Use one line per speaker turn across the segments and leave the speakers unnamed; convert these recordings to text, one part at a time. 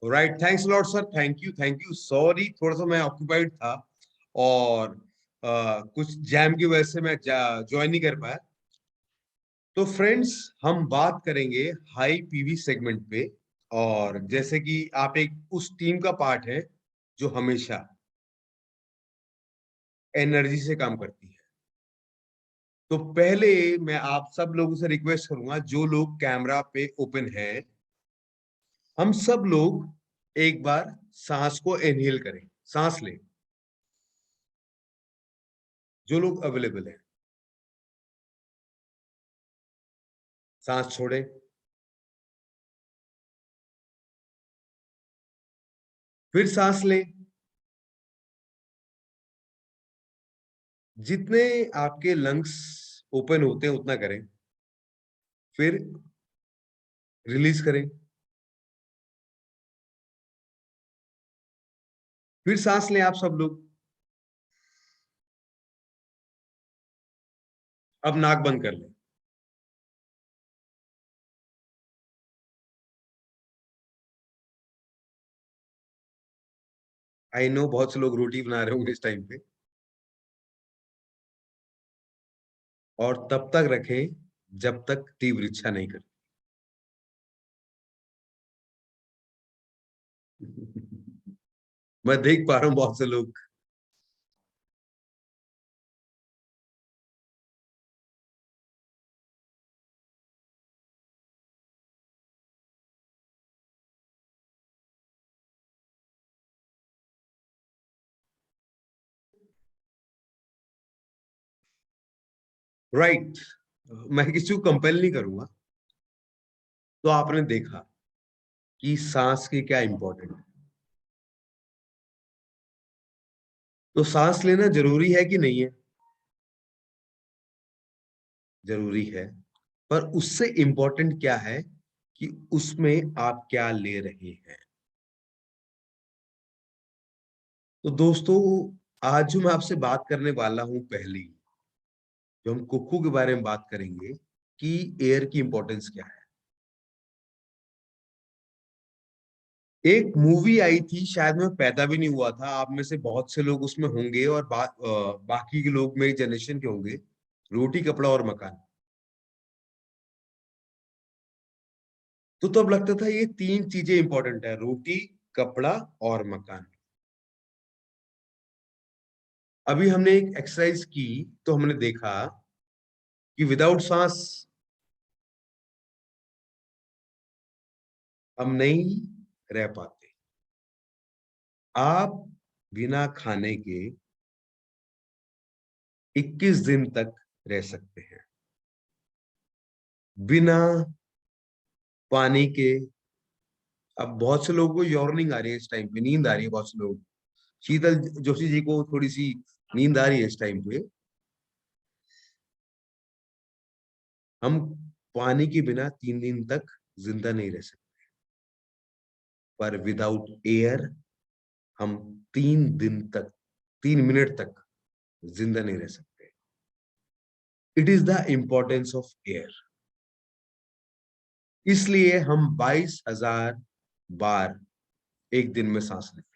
Right, thanks lot sir, thank you, sorry थोड़ा सा मैं ऑक्यूपाइड था और कुछ जैम की वजह से मैं ज्वाइन नहीं कर पाया। तो फ्रेंड्स, हम बात करेंगे हाई पीवी सेगमेंट पे। और जैसे कि आप एक उस टीम का पार्ट है जो हमेशा एनर्जी से काम करती है, तो पहले मैं आप सब लोगों से रिक्वेस्ट करूंगा, जो लोग कैमरा पे ओपन है, हम सब लोग एक बार सांस को इनहेल करें, सांस लें, जो लोग अवेलेबल है। सांस छोड़ें, फिर सांस लें। जितने आपके लंग्स ओपन होते हैं उतना करें, फिर रिलीज करें, फिर सांस लें आप सब लोग। अब नाक बंद कर लें। आई नो बहुत से लोग रोटी बना रहे होंगे इस टाइम पे, और तब तक रखें जब तक तीव्र इच्छा नहीं करती। मैं देख पा रहा हूं बहुत से लोग। राइट, मैं किसी को कंपेल नहीं करूंगा। तो आपने देखा कि सांस की क्या इंपॉर्टेंट है। तो सांस लेना जरूरी है कि नहीं है? जरूरी है। पर उससे इंपॉर्टेंट क्या है कि उसमें आप क्या ले रहे हैं। तो दोस्तों, आज जो मैं आपसे बात करने वाला हूं, पहली जो हम कुक्कू के बारे में बात करेंगे कि एयर की इंपॉर्टेंस क्या है। एक मूवी आई थी, शायद मैं पैदा भी नहीं हुआ था, आप में से बहुत से लोग उसमें होंगे और बाकी के लोग मेरी जनरेशन के होंगे। रोटी कपड़ा और मकान। तो तब लगता था ये तीन चीजें इंपॉर्टेंट है, रोटी, कपड़ा और मकान। अभी हमने एक एक्सरसाइज की, तो हमने देखा कि विदाउट सांस हम नहीं रह पाते। आप बिना खाने के 21 दिन तक रह सकते हैं, बिना पानी के। अब बहुत से लोगों को यॉर्निंग आ रही है इस टाइम पे, नींद आ रही है बहुत से लोग। शीतल जोशी जी को थोड़ी सी नींद आ रही है इस टाइम पे। हम पानी के बिना 3 दिन तक जिंदा नहीं रह सकते, पर विदाउट एयर हम 3 दिन तक, 3 मिनट तक जिंदा नहीं रह सकते। It is the importance of air. इसलिए हम 22,000 बार एक दिन में सांस लेते हैं।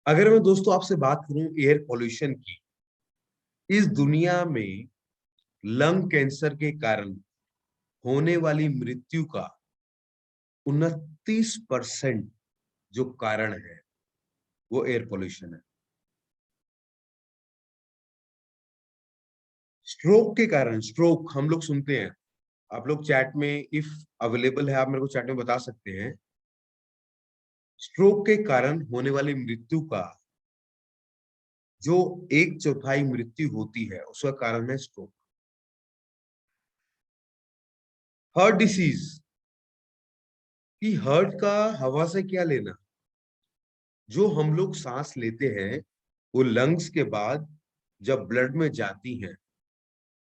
अगर मैं दोस्तों आपसे बात करूं एयर पॉल्यूशन की, इस दुनिया में लंग कैंसर के कारण होने वाली मृत्यु का 29% जो कारण है वो एयर पोल्यूशन है। स्ट्रोक के कारण, स्ट्रोक हम लोग सुनते हैं। आप लोग चैट में, इफ अवेलेबल है, आप मेरे को चैट में बता सकते हैं। स्ट्रोक के कारण होने वाली मृत्यु का जो 1/4 मृत्यु होती है, उसका कारण है स्ट्रोक। हार्ट डिसीज, कि हार्ट का हवा से क्या लेना। जो हम लोग सांस लेते हैं वो लंग्स के बाद जब ब्लड में जाती हैं,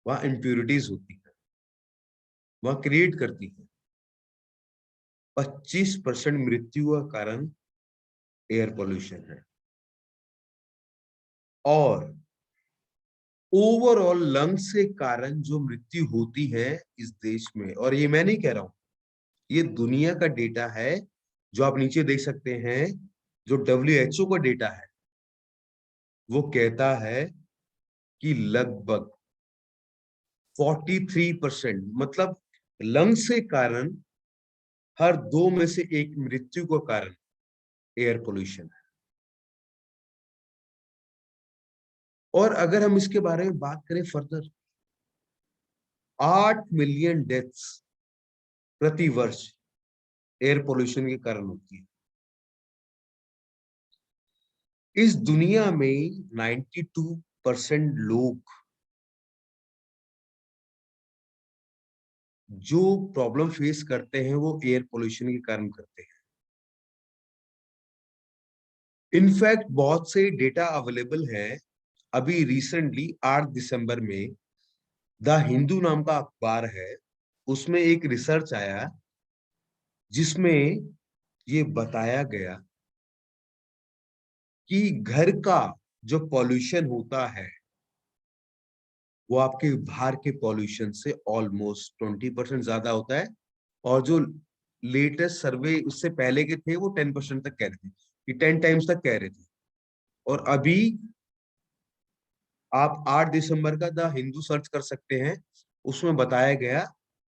वहां इम्प्यूरिटीज होती है, वहां क्रिएट करती है। 25% मृत्यु का कारण एयर पोल्यूशन है। और ओवरऑल लंग्स के कारण जो मृत्यु होती है इस देश में, और ये मैं नहीं कह रहा हूं, ये दुनिया का डेटा है, जो आप नीचे देख सकते हैं, जो WHO का डेटा है, वो कहता है कि लगभग 43%, मतलब लंग्स के कारण हर 2 में से 1 मृत्यु का कारण एयर पोल्यूशन है। और अगर हम इसके बारे में बात करें फर्दर, 8 मिलियन डेथ्स प्रति वर्ष एयर पोल्यूशन के कारण होती है। इस दुनिया में 92% लोग जो प्रॉब्लम फेस करते हैं वो एयर पोल्यूशन के कारण करते हैं। इनफैक्ट बहुत से डेटा अवेलेबल है। अभी रिसेंटली 8 दिसंबर में द हिंदू नाम का अखबार है, उसमें एक रिसर्च आया जिसमें ये बताया गया कि घर का जो पॉल्यूशन होता है वो आपके बाहर के पॉल्यूशन से ऑलमोस्ट 20% ज्यादा होता है। और जो लेटेस्ट सर्वे उससे पहले के थे वो 10% तक कह रहे थे, कि 10 टाइम्स तक कह रहे थे। और अभी आप 8 दिसंबर का द हिंदू सर्च कर सकते हैं, उसमें बताया गया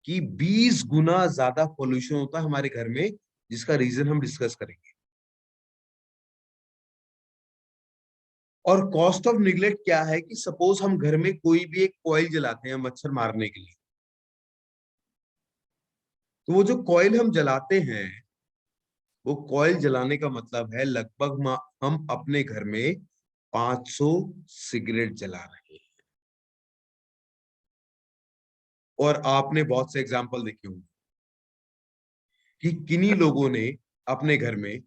कि 20 गुना ज्यादा पॉल्यूशन होता है हमारे घर में, जिसका रीजन हम डिस्कस करेंगे। और कॉस्ट ऑफ निग्लेक्ट क्या है कि सपोज हम घर में कोई भी एक कॉइल जलाते हैं मच्छर मारने के लिए, तो वो जो कॉइल हम जलाते हैं, वो कॉइल जलाने का मतलब है लगभग हम अपने घर में 500 सिगरेट जला रहे हैं। और आपने बहुत से एग्जाम्पल देखे होंगे कि किन्हीं लोगों ने अपने घर में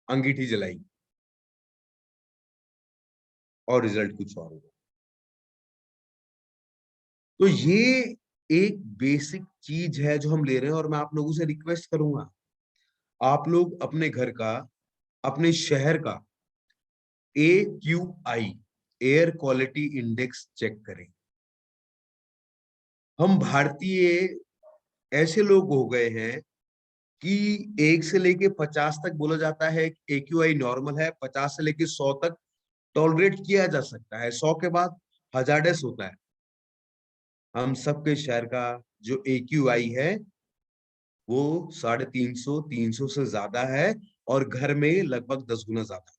अंगीठी जलाई और रिजल्ट कुछ और हुआ। तो ये एक बेसिक चीज है जो हम ले रहे हैं। और मैं आप लोगों से रिक्वेस्ट करूंगा, आप लोग अपने घर का, अपने शहर का AQI, air quality index check करें। हम भारतीय ऐसे लोग हो गए हैं कि 1 से लेके 50 तक बोला जाता है AQI नॉर्मल है, 50 से लेके 100 तक टॉलरेट किया जा सकता है, 100 के बाद हजार्डस होता है। हम सबके शहर का जो AQI है वो 350, 300 से ज्यादा है, और घर में लगभग 10 गुना ज्यादा।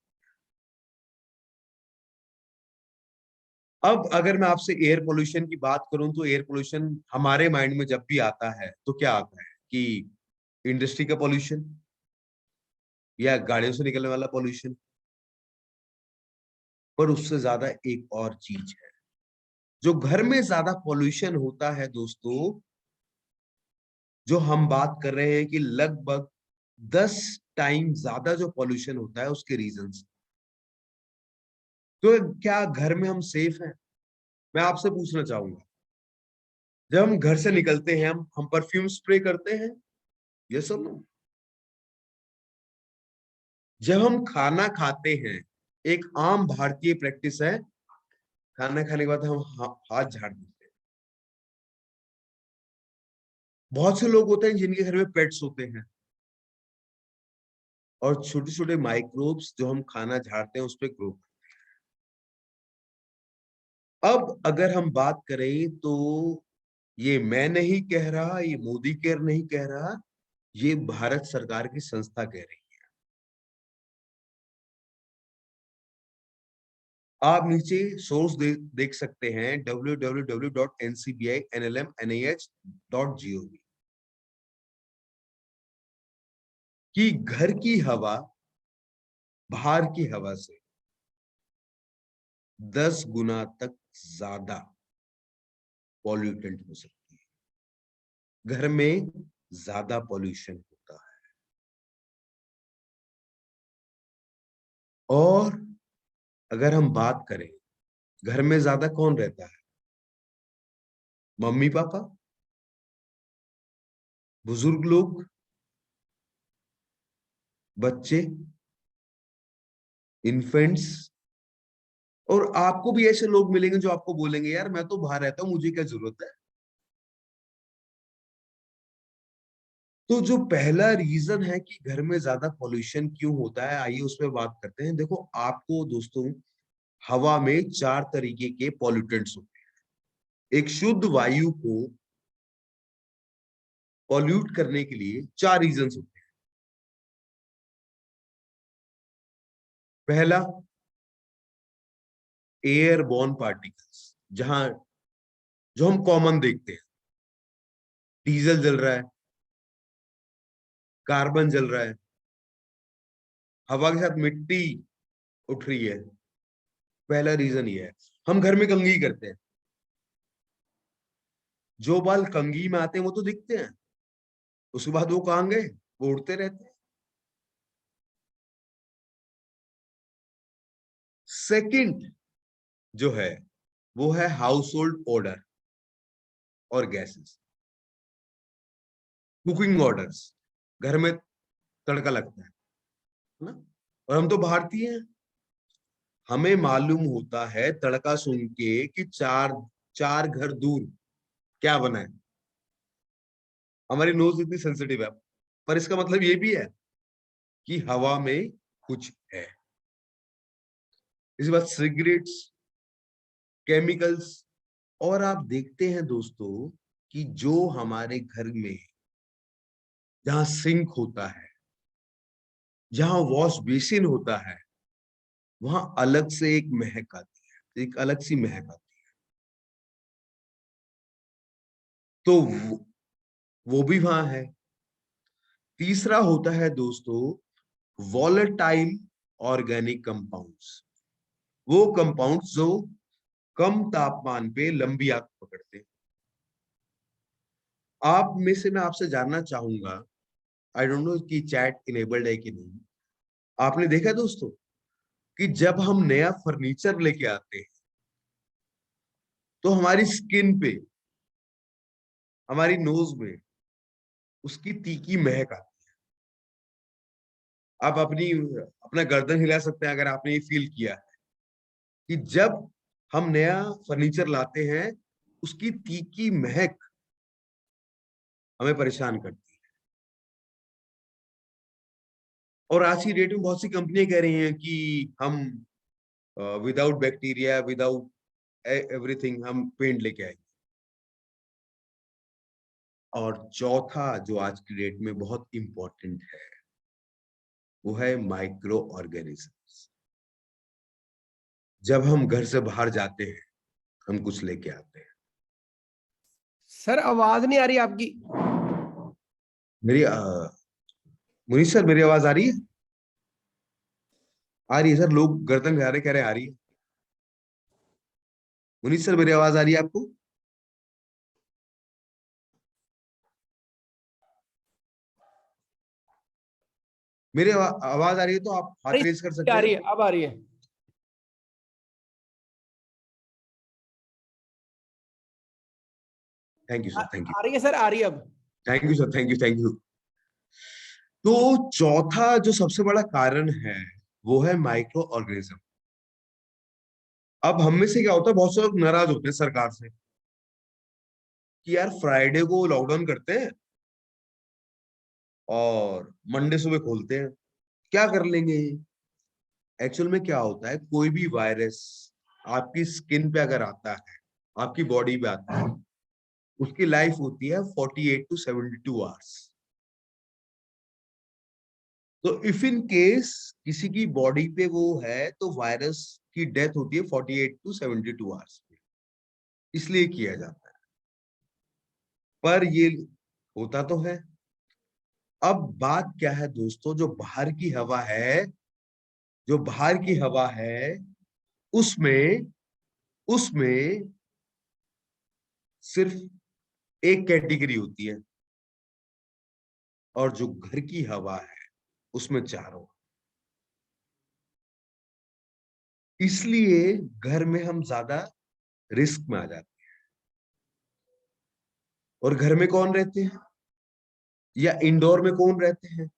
अब अगर मैं आपसे एयर पोल्यूशन की बात करूं, तो एयर पोल्यूशन हमारे माइंड में जब भी आता है तो क्या आता है कि इंडस्ट्री का पोल्यूशन या गाड़ियों से निकलने वाला पोल्यूशन। पर उससे ज्यादा एक और चीज है, जो घर में ज्यादा पोल्यूशन होता है दोस्तों, जो हम बात कर रहे हैं कि लगभग 10 टाइम ज्यादा जो पोल्यूशन होता है उसके रीजंस। तो क्या घर में हम सेफ हैं? मैं आपसे पूछना चाहूंगा, जब हम घर से निकलते हैं हम परफ्यूम स्प्रे करते हैं, यस और नो? जब हम खाना खाते हैं, एक आम भारतीय प्रैक्टिस है, खाना खाने के बाद हम हाथ झाड़ देते हैं। बहुत से लोग होते हैं जिनके घर में पेट्स होते हैं, और छोटे छोटे माइक्रोब्स जो हम खाना झाड़ते हैं उस पर ग्रो। अब अगर हम बात करें तो ये मैं नहीं कह रहा, ये मोदी केयर नहीं कह रहा, ये भारत सरकार की संस्था कह रही है। आप नीचे सोर्स देख सकते हैं www.ncbi.nlm.nih.gov, कि घर की हवा बाहर की हवा से 10 गुना तक ज्यादा पॉल्यूटेंट हो सकती है। घर में ज्यादा पॉल्यूशन होता है। और अगर हम बात करें, घर में ज्यादा कौन रहता है? मम्मी पापा, बुजुर्ग लोग, बच्चे, इन्फेंट्स, और आपको भी ऐसे लोग मिलेंगे जो आपको बोलेंगे यार मैं तो बाहर रहता हूं, मुझे क्या जरूरत है। तो जो पहला रीजन है कि घर में ज्यादा पॉल्यूशन क्यों होता है, आइए उस पर बात करते हैं। देखो आपको दोस्तों, हवा में 4 तरीके के पॉल्यूटेंट्स होते हैं। एक शुद्ध वायु को पॉल्यूट करने के लिए 4 रीजंस होते हैं। पहला, एयरबॉर्न पार्टिकल्स, जहां जो हम कॉमन देखते हैं, डीजल जल रहा है, कार्बन जल रहा है, हवा के साथ मिट्टी उठ रही है। पहला रीजन ये है। हम घर में कंघी करते हैं, जो बाल कंघी में आते हैं वो तो दिखते हैं, उसके बाद वो कहाँ गए, वो उड़ते रहते हैं। सेकंड जो है वो है हाउस होल्ड ऑर्डर और गैसेस, कुकिंग ऑर्डर्स, घर में तड़का लगता है ना। और हम तो भारतीय हैं, हमें मालूम होता है तड़का सुन के कि चार चार घर दूर क्या बना है। हमारी नोज इतनी सेंसिटिव है, पर इसका मतलब ये भी है कि हवा में कुछ है। इसके बाद सिगरेट्स, केमिकल्स, और आप देखते हैं दोस्तों कि जो हमारे घर में जहां सिंक होता है, जहां वॉश बेसिन होता है, वहां अलग से एक महक आती है, एक अलग सी महक आती है। तो वो भी वहां है। तीसरा होता है दोस्तों वॉलेटाइल ऑर्गेनिक कंपाउंड्स, वो कंपाउंड्स जो कम तापमान पे लंबी आग पकड़ते हैं। आप में से मैं आपसे जानना चाहूंगा, आई डोंट नो कि चैट इनेबल्ड है कि नहीं। आपने देखा दोस्तों कि जब हम नया फर्नीचर लेके आते हैं तो हमारी स्किन पे, हमारी नोज में उसकी तीखी महक आती है। आप अपना गर्दन हिला सकते हैं अगर आपने ये फील किया है कि जब हम नया फर्नीचर लाते हैं उसकी तीखी महक हमें परेशान करती है। और आज की डेट में बहुत सी कंपनियां कह रही हैं कि हम विदाउट बैक्टीरिया, विदाउट एवरीथिंग हम पेंट लेके आएंगे। और चौथा जो आज की डेट में बहुत इंपॉर्टेंट है वो है माइक्रो ऑर्गेनिजम्स। जब हम घर से बाहर जाते हैं हम कुछ लेके आते हैं।
सर आवाज नहीं आ रही आपकी।
मेरी मुनीष सर, मेरी आवाज आ रही है? आ रही है सर, लोग गर्दन हिला रहे, कह रहे आ रही है। मुनीष सर, मेरी आवाज आ रही है आपको? मेरी आवाज आ रही है तो आप हाथ रेज कर सकते
आ
हैं।
रही है, अब आ रही है।
Thank you sir, thank you.
आ रही है सर, आ रही है अब।
Thank you sir, thank you, thank you. तो चौथा जो सबसे बड़ा कारण है वो है माइक्रो ऑर्गेनिज्म। अब हम में से क्या होता है, बहुत से लोग नाराज होते हैं सरकार से कि यार फ्राइडे को लॉकडाउन करते हैं और मंडे सुबह खोलते हैं, क्या कर लेंगे। एक्चुअल में क्या होता है, कोई भी वायरस आपकी स्किन पे अगर आता है, आपकी बॉडी पे आता है, उसकी लाइफ होती है 48 टू 72 आवर्स। तो इफ इन केस किसी की बॉडी पे वो है तो वायरस की डेथ होती है 48 टू 72 आवर्स में, इसलिए किया जाता है। पर ये होता तो है। अब बात क्या है दोस्तों, जो बाहर की हवा है, जो बाहर की हवा है उसमें उसमें सिर्फ एक कैटेगरी होती है, और जो घर की हवा है उसमें चारों। इसलिए घर में हम ज्यादा रिस्क में आ जाते हैं। और घर में कौन रहते हैं या इंडोर में कौन रहते हैं?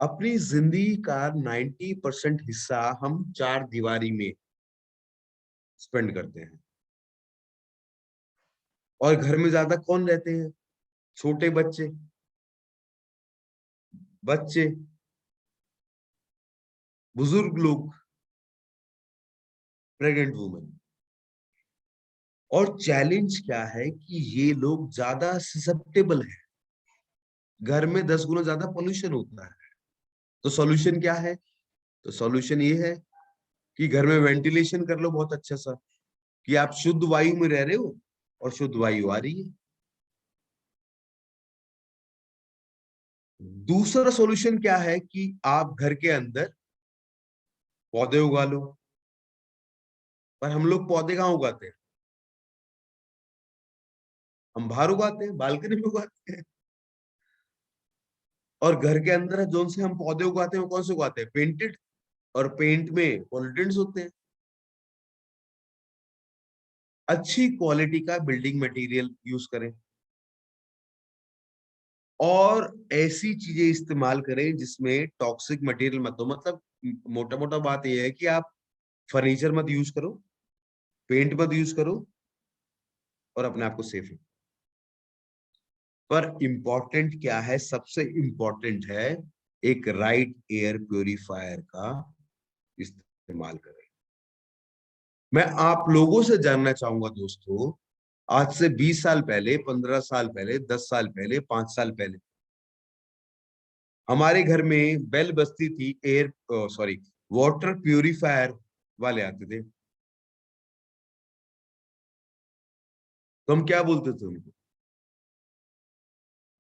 अपनी जिंदगी का 90% हिस्सा हम चार दीवारी में स्पेंड करते हैं। और घर में ज्यादा कौन रहते हैं? छोटे बच्चे, बच्चे, बुजुर्ग लोग, प्रेग्नेंट वुमेन। और चैलेंज क्या है कि ये लोग ज्यादा ससेप्टेबल है। घर में 10 गुना ज्यादा पोल्यूशन होता है। तो सॉल्यूशन क्या है? तो सॉल्यूशन ये है कि घर में वेंटिलेशन कर लो बहुत अच्छा सा, कि आप शुद्ध वायु में रह रहे हो और शुद्ध वायु आ रही है। दूसरा सॉल्यूशन क्या है कि आप घर के अंदर पौधे उगा लो। पर हम लोग पौधे कहाँ उगाते हैं? हम बाहर उगाते हैं, बालकनी में उगाते हैं। और घर के अंदर जो से हम पौधे उगाते हैं वो कौन से उगाते हैं? पेंटेड। और पेंट में पॉल्यूटेंट्स होते हैं। अच्छी क्वालिटी का बिल्डिंग मटेरियल यूज करें और ऐसी चीजें इस्तेमाल करें जिसमें टॉक्सिक मटेरियल मत हो। मतलब मोटा मोटा बात यह है कि आप फर्नीचर मत यूज करो, पेंट मत यूज करो और अपने आप को सेफ रखो। पर इंपॉर्टेंट क्या है? सबसे इंपॉर्टेंट है एक राइट एयर प्योरीफायर का इस्तेमाल करें। मैं आप लोगों से जानना चाहूंगा दोस्तों, आज से 20 साल पहले, 15 साल पहले, 10 साल पहले, 5 साल पहले हमारे घर में बेल बजती थी, एयर सॉरी वाटर प्यूरिफायर वाले आते थे, तो हम क्या बोलते थे उनको?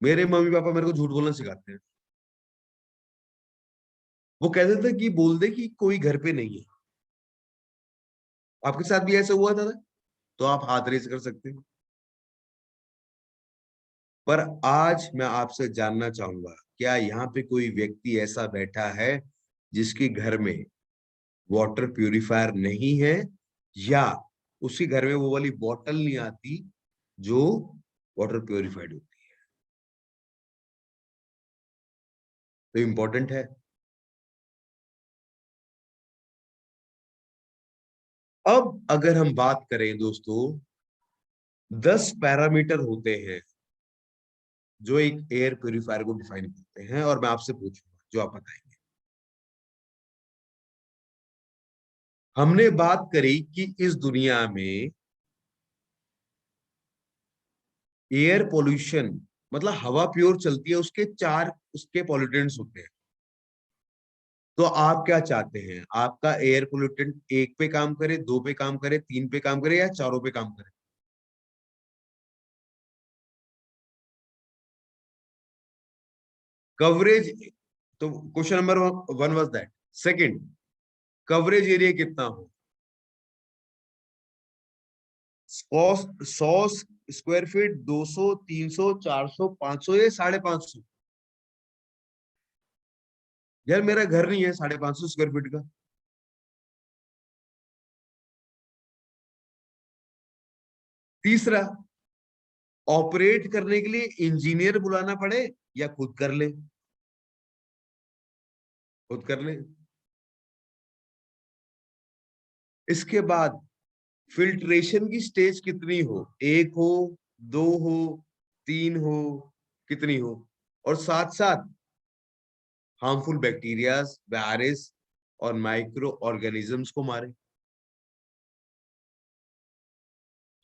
मेरे मम्मी पापा मेरे को झूठ बोलना सिखाते हैं। वो कहते थे कि बोल दे कि कोई घर पे नहीं है। आपके साथ भी ऐसा हुआ था ना? तो आप हाथ रेस कर सकते हैं। पर आज मैं आपसे जानना चाहूंगा, क्या यहाँ पे कोई व्यक्ति ऐसा बैठा है जिसके घर में वाटर प्यूरिफायर नहीं है, या उसके घर में वो वाली बॉटल नहीं आती जो वाटर प्यूरिफाइड होती है? तो इंपॉर्टेंट है। अब अगर हम बात करें दोस्तों, 10 पैरामीटर होते हैं जो एक एयर प्यूरिफायर को डिफाइन करते हैं, और मैं आपसे पूछूंगा जो आप बताएंगे। हमने बात करी कि इस दुनिया में एयर पोल्यूशन मतलब हवा प्योर चलती है, उसके चार उसके पॉल्यूटेंट्स होते हैं। तो आप क्या चाहते हैं? आपका एयर पोल्यूटेंट एक पे काम करे, दो पे काम करे, तीन पे काम करे, या चारों पे काम करे? कवरेज। तो question number 1 was that. Second, coverage area कितना हो? 100 स्क्वायर फीट, 200, 300, 400, 500 या 550? यार मेरा घर नहीं है 550 स्क्वायर फीट का। तीसरा, ऑपरेट करने के लिए इंजीनियर बुलाना पड़े या खुद कर ले? खुद कर ले। इसके बाद फिल्ट्रेशन की स्टेज कितनी हो? एक हो, दो हो, तीन हो, कितनी हो? और साथ साथ हार्मफुल बैक्टीरियाज, वायरस और माइक्रो ऑर्गेनिजम्स को मारे।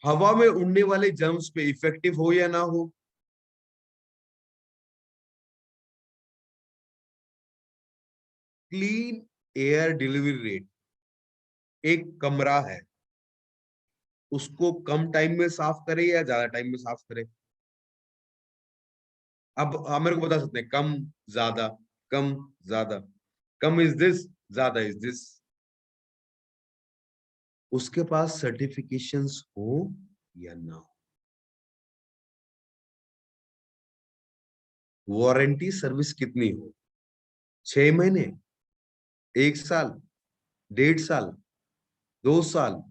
हवा में उड़ने वाले जर्म्स पे इफेक्टिव हो या ना हो? क्लीन एयर डिलीवरी रेट, एक कमरा है उसको कम टाइम में साफ करे या ज्यादा टाइम में साफ करे? अब आप मेरे को बता सकते हैं, कम, ज्यादा, कम, ज्यादा, कम इज दिस, ज्यादा इज दिस? उसके पास सर्टिफिकेशंस हो या ना हो? वारंटी सर्विस कितनी हो? 6 महीने, 1 साल, 1.5 साल, 2 साल,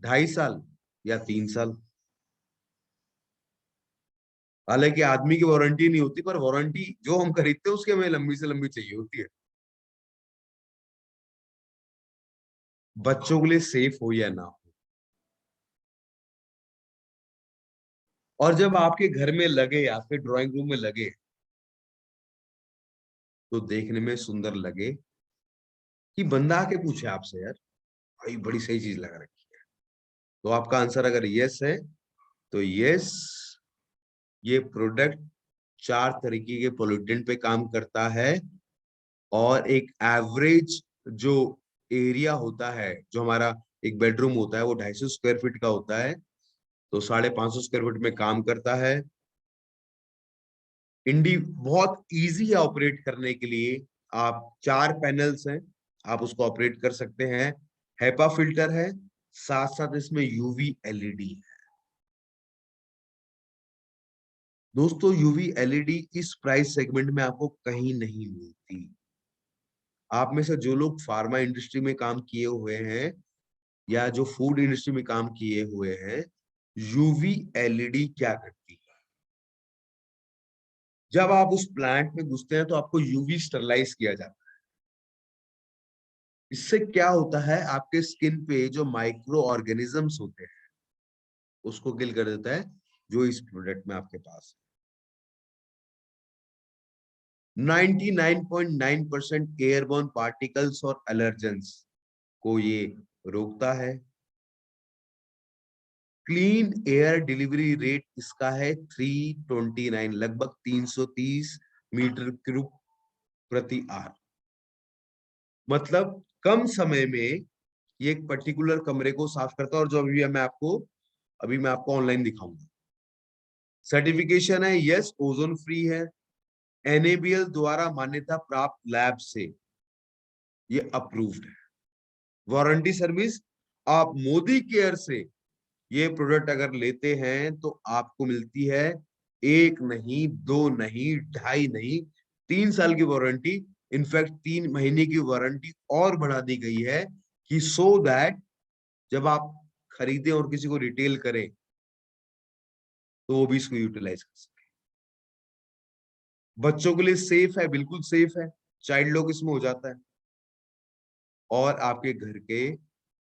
2.5 साल या 3 साल? हालांकि आदमी की वारंटी नहीं होती, पर वारंटी जो हम खरीदते हैं उसकी हमें लंबी से लंबी चाहिए होती है। बच्चों के लिए सेफ हो या ना हो। और जब आपके घर में लगे, आपके ड्राइंग रूम में लगे, तो देखने में सुंदर लगे, कि बंदा आके पूछे आपसे, यार भाई बड़ी सही चीज लगा रखी है। तो आपका आंसर अगर यस है, तो यस, ये प्रोडक्ट 4 तरीके के पोल्यूटेंट पे काम करता है। और एक एवरेज जो एरिया होता है, जो हमारा एक बेडरूम होता है, वो 250 स्क्वायर फीट का होता है, तो 550 स्क्वायर फीट में काम करता है। इंडी बहुत इजी है ऑपरेट करने के लिए। आप 4 पैनल्स हैं, आप उसको ऑपरेट कर सकते हैं। हेपा फिल्टर है, साथ साथ इसमें यूवी एलईडी है। दोस्तों यूवी एलईडी इस प्राइस सेगमेंट में आपको कहीं नहीं मिलती। आप में से जो लोग फार्मा इंडस्ट्री में काम किए हुए हैं या जो फूड इंडस्ट्री में काम किए हुए हैं, यूवी एलईडी क्या करती है? जब आप उस प्लांट में घुसते हैं तो आपको यूवी स्टरलाइज किया जाता है। इससे क्या होता है, आपके स्किन पे जो माइक्रो ऑर्गेनिजम्स होते हैं उसको किल कर देता है, जो इस प्रोडक्ट में आपके पास है। 99.9% एयरबोर्न पार्टिकल्स और एलर्जेंस को ये रोकता है। क्लीन एयर डिलीवरी रेट इसका है 329, लगभग 330 मीटर क्यूब प्रति आवर। मतलब कम समय में ये एक पर्टिकुलर कमरे को साफ करता है। और जो अभी मैं आपको ऑनलाइन दिखाऊंगा। सर्टिफिकेशन है, यस, ओजोन फ्री है, एनएबीएल द्वारा मान्यता प्राप्त लैब से ये अप्रूव्ड है। वारंटी सर्विस, आप मोदी केयर से ये प्रोडक्ट अगर लेते हैं तो आपको मिलती है 1 नहीं, 2 नहीं, 2.5 नहीं, 3 साल की वारंटी। इनफैक्ट 3 महीने की वारंटी और बढ़ा दी गई है, कि सो दैट जब आप खरीदें और किसी को रिटेल करें तो वो भी इसको यूटिलाइज कर सके। बच्चों के लिए सेफ है, बिल्कुल सेफ है, चाइल्ड लॉक इसमें हो जाता है, और आपके घर के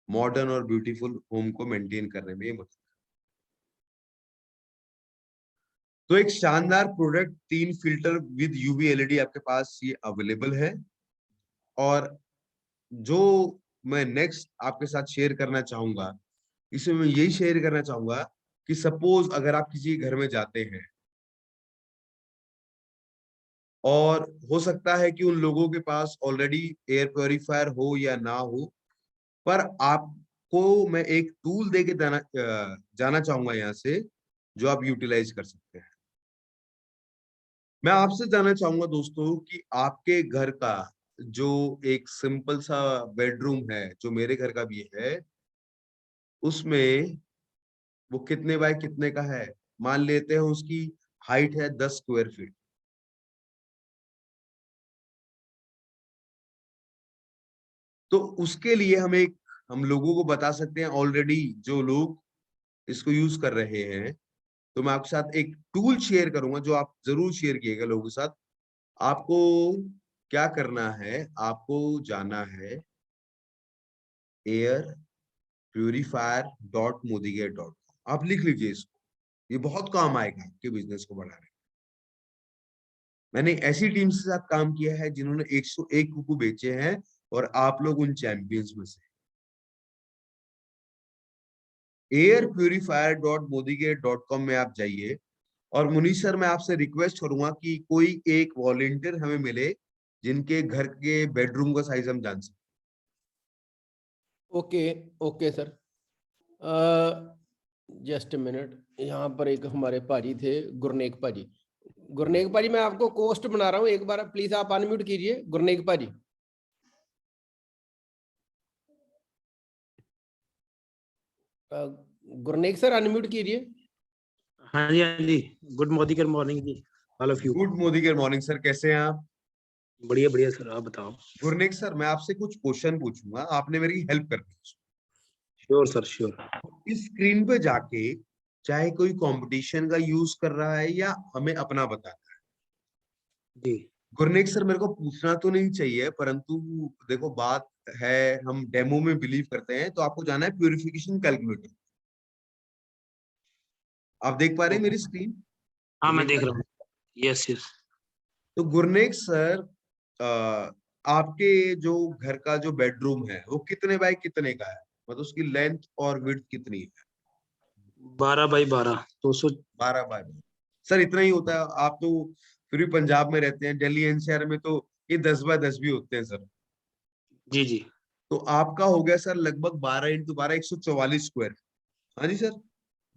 मॉडर्न और ब्यूटीफुल होम को मेंटेन करने में ये मदद। तो एक शानदार product, 3 filter with UV LED आपके पास ये अवेलेबल है। और जो मैं नेक्स्ट आपके साथ शेयर करना चाहूंगा, इसमें मैं यही शेयर करना चाहूंगा कि सपोज अगर आप किसी घर में जाते हैं, और हो सकता है कि उन लोगों के पास ऑलरेडी एयर प्योरीफायर हो या ना हो, पर आपको मैं एक टूल दे के जाना चाहूंगा यहाँ से, जो आप यूटिलाइज कर सकते हैं। मैं आपसे जानना चाहूंगा दोस्तों, कि आपके घर का जो एक सिंपल सा बेडरूम है, जो मेरे घर का भी है, उसमें वो कितने बाय कितने का है? मान लेते हैं उसकी हाइट है 10 स्क्वायर फीट। तो उसके लिए हम लोगों को बता सकते हैं, ऑलरेडी जो लोग इसको यूज कर रहे हैं। तो मैं आपके साथ एक टूल शेयर करूंगा, जो आप जरूर शेयर कीजिएगा लोगों के साथ। आपको क्या करना है, आपको जाना है airpurifier.modigate.com। आप लिख लीजिए इसको, ये बहुत काम आएगा आपके बिजनेस को बढ़ाने में। मैंने ऐसी टीम के साथ काम किया है जिन्होंने 101 कुकू बेचे हैं, और आप लोग उन चैंपियंस में से। airpurifier.modigate.com में आप जाइए। और मुनीश सर, मैं आपसे रिक्वेस्ट करूंगा कि कोई एक वॉलेंटियर हमें मिले जिनके घर के बेडरूम का साइज हम जान सकें।
Okay, okay sir. Just a minute, यहाँ पर एक हमारे पाजी थे, गुरनेक पाजी। गुरनेक पाजी, मैं आपको कोस्ट बना रहा हूँ, एक बार प्लीज आप अनम्यूट कीजिए, गुरनेक पाजी। गुरनेक सर अनम्यूट कीजिए।
हाँ जी, गुड मॉर्निंग जी, all of you.
Good Modi के मॉर्निंग सर, कैसे हैं आप?
बढ़िया बढ़िया सर, आप बताओ।
गुरनेक सर, मैं आपसे कुछ क्वेश्चन पूछूंगा, आपने मेरी हेल्प करनी है।
Sure sir, sure.
इस स्क्रीन पे जाके चाहे कोई कंपटीशन का यूज कर रहा है या हमें अपना बताना है।
जी
गुरनेक सर, मेरे को पूछना तो नहीं चाहिए, परंतु देखो बात है, हम डेमो में बिलीव करते हैं, तो आपको जाना है प्यूरिफिकेशन कैलकुलेटर। आप देख पा रहे हैं मेरी स्क्रीन?
हाँ, मैं
गुरनेक
देख
भाई?
रहा हूँ। Yes yes.
तो गुरनेक सर, आपके जो घर का जो बेडरूम है वो कितने बाय कितने का है, मतलब उसकी लेंथ और विड्थ कितनी है?
12 बाई 12 200।
12 बाय 12। सर इतना ही होता है? आप तो फिर भी पंजाब में रहते हैं, दिल्ली एनसीआर में तो ये 10 बाय 10 भी होते हैं सर।
जी जी
तो आपका हो गया सर लगभग 12 × 12 144 हाँ जी सर।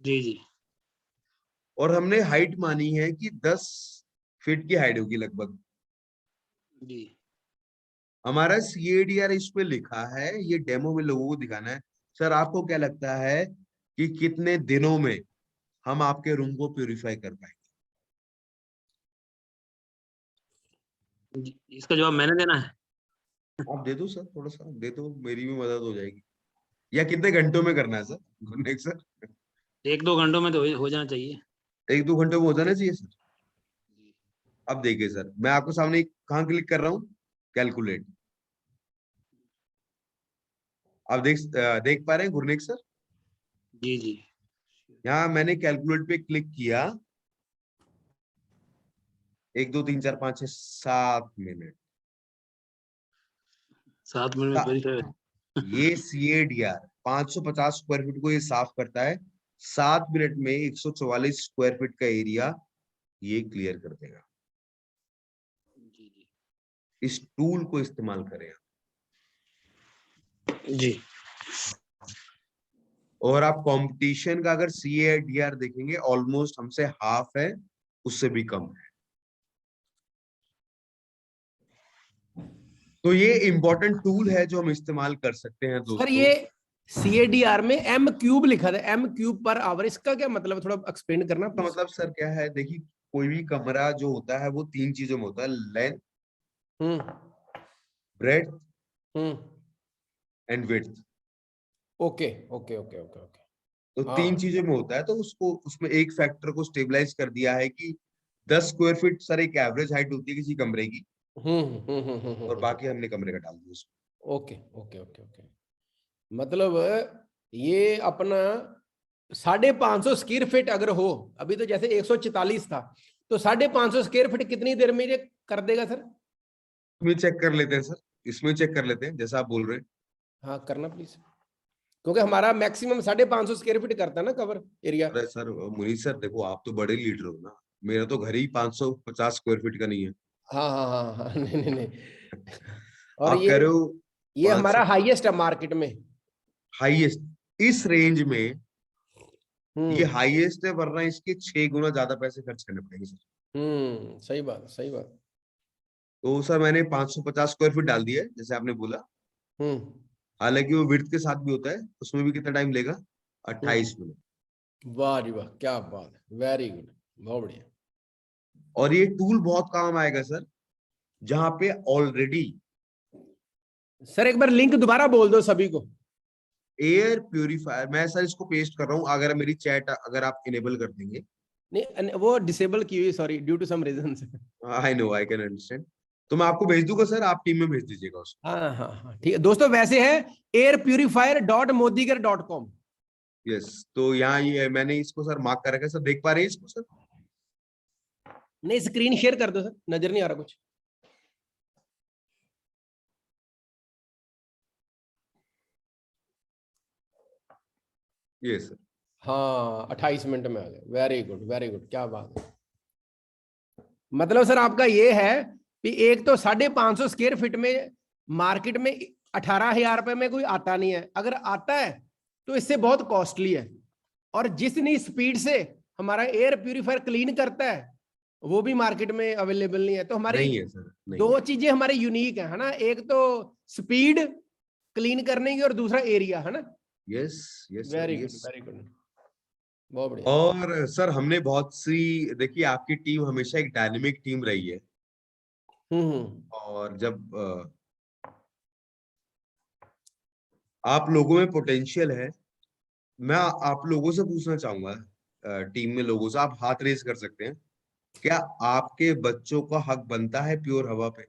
जी जी
और हमने हाइट मानी है कि 10 फीट की हाइट होगी लगभग।
जी।
हमारा CADR इस पे लिखा है, ये डेमो में लोगों को दिखाना है। सर आपको क्या लगता है कि कितने दिनों में हम आपके रूम को प्यूरिफाई कर पाएंगे?
इसका जवाब मैंने देना है?
आप दे दो सर, थोड़ा सा दे दो, मेरी भी मदद हो जाएगी। या कितने घंटों में करना है सर? गुरनेक सर,
1-2 घंटों में तो हो जाना चाहिए।
1-2 घंटों में हो जाना चाहिए सर। अब देखिए सर, मैं आपके सामने कहाँ क्लिक कर रहा हूँ, कैलकुलेट। आप देख पा रहे हैं गुरनेक सर?
जी जी।
यहाँ मैंने कैलकुलेट पे क्लिक किया, 1 2 3 4 5 6 7 मिनट।
7 मिनट में वेरीफाई।
ये CADR 550 स्क्वायर फीट को ये साफ करता है, 7 मिनट में 144 स्क्वायर फीट का एरिया ये क्लियर कर देगा।
जी जी
इस टूल को इस्तेमाल करें।
जी।
और आप कंपटीशन का अगर CADR देखेंगे, ऑलमोस्ट हमसे हाफ है, उससे भी कम है। तो ये इंपॉर्टेंट टूल है जो हम इस्तेमाल कर सकते हैं
सर
दोस्तों।
ये CADR में M³ लिखा था, M³/आवर, इसका क्या मतलब है, थोड़ा एक्सप्लेन करना
इसका
प्लीज।
मतलब सर क्या है, देखिए कोई भी कमरा जो होता है वो 3 चीजों में होता है, length,
hmm
breadth
hmm
and width.
Okay okay okay okay okay.
तो
हाँ
3 चीजों में होता है, तो उसको उसमें एक फैक्टर को स्टेबलाइज कर दिया है कि 10 स्क्वायर फीट सर एक एवरेज हाइट होती है किसी कमरे की, और बाकी हमने कमरे का डाल दिया उसमें।
Okay okay okay okay. मतलब ये अपना 550 स्क्वायर फीट अगर हो, अभी तो जैसे 144 था, तो 550 स्क्वायर फीट कितनी देर में ये कर देगा सर?
इसमें चेक कर लेते हैं सर, इसमें चेक कर लेते हैं जैसा आप बोल रहे हैं।
हाँ करना प्लीज, क्योंकि हमारा मैक्सिमम 550 स्क्वायर फीट करता है ना कवर एरिया।
अरे सर मुनीष सर, देखो आप तो बड़े लीडर हो ना, मेरा तो घर ही 550 स्क्वायर फीट का नहीं है।
हाँ हाँ हाँ हाँ नहीं नहीं नहीं। और
आप कह रहे हो
ये हमारा
500
हाईएस्ट है मार्केट में।
हाईएस्ट इस रेंज में? ये
हम्म
हाईएस्ट है, वरना इसके 6 गुना ज्यादा पैसे खर्च करने पड़ेंगे सर।
सही बात सही बात।
तो सर मैंने 550 स्क्वायर फीट डाल दिया है जैसे आपने बोला।
हम्म
हालांकि वो विड्थ के साथ भी होता है, उसमें भी कितना टाइम लेगा, 28 मिनट।
वाह जी वाह, क्या बात है, वेरी गुड, बहुत बढ़िया।
और ये टूल बहुत काम आएगा सर, जहां पे ऑलरेडी
सर एक बार लिंक दोबारा बोल दो सभी को।
एयर प्यूरिफायर, मैं सर इसको पेस्ट कर रहा हूँ, अगर मेरी चैट अगर आप इनेबल कर देंगे।
नहीं वो डिसेबल की हुई, sorry, due to some reason.
I know, I can understand. तो मैं आपको भेज दूंगा सर, आप टीम में भेज दीजिएगा उसको।
हाँ हाँ हाँ ठीक है दोस्तों, वैसे है airpurifier.modigar.com।
यस, तो यहाँ ये मैंने इसको सर मार्क कर रखा है सर, देख पा रहे हैं इसको सर?
नहीं स्क्रीन शेयर कर दो सर, नजर नहीं आ रहा कुछ।
ये सर।
हाँ 28 मिनट में आ गए, वेरी गुड वेरी गुड, क्या बात है। मतलब सर आपका ये है कि एक तो 550 स्क्वायर फीट में मार्केट में 18,000 रुपए में कोई आता नहीं है, अगर आता है तो इससे बहुत कॉस्टली है। और जितनी स्पीड से हमारा एयर प्यूरिफायर क्लीन करता है वो भी मार्केट में अवेलेबल नहीं है। तो हमारी
नहीं है सर, नहीं
दो
है।
चीजें हमारी यूनिक है ना, एक तो स्पीड क्लीन करने की और दूसरा एरिया, है ना।
Yes yes sir,
very good
yes.
Very good, बहुत बढ़िया।
और सर हमने बहुत सी, देखिए आपकी टीम हमेशा एक डायनेमिक टीम रही है,
हम्म
और जब आप लोगों में पोटेंशियल है, मैं आप लोगों से पूछना चाहूंगा टीम में लोगों से आप हाथ रेज कर सकते हैं। क्या आपके बच्चों का हक बनता है प्योर हवा पे?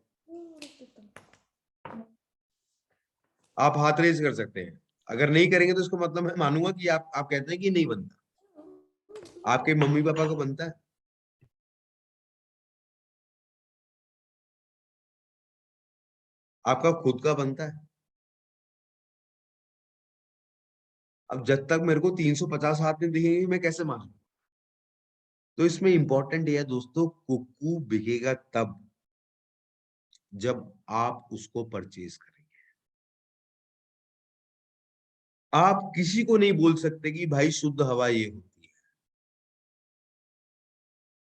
आप हाथ रेज कर सकते हैं। अगर नहीं करेंगे तो इसको मतलब मैं मानूंगा कि आप कहते हैं कि नहीं बनता। आपके मम्मी पापा को बनता है? आपका खुद का बनता है? अब जब तक मेरे को 350 हाथ नहीं दिखेंगे मैं कैसे मानूं? तो इसमें इंपॉर्टेंट ये है दोस्तों, कुक्कू बिकेगा तब जब आप उसको परचेज करेंगे। आप किसी को नहीं बोल सकते कि भाई शुद्ध हवा ये होती है।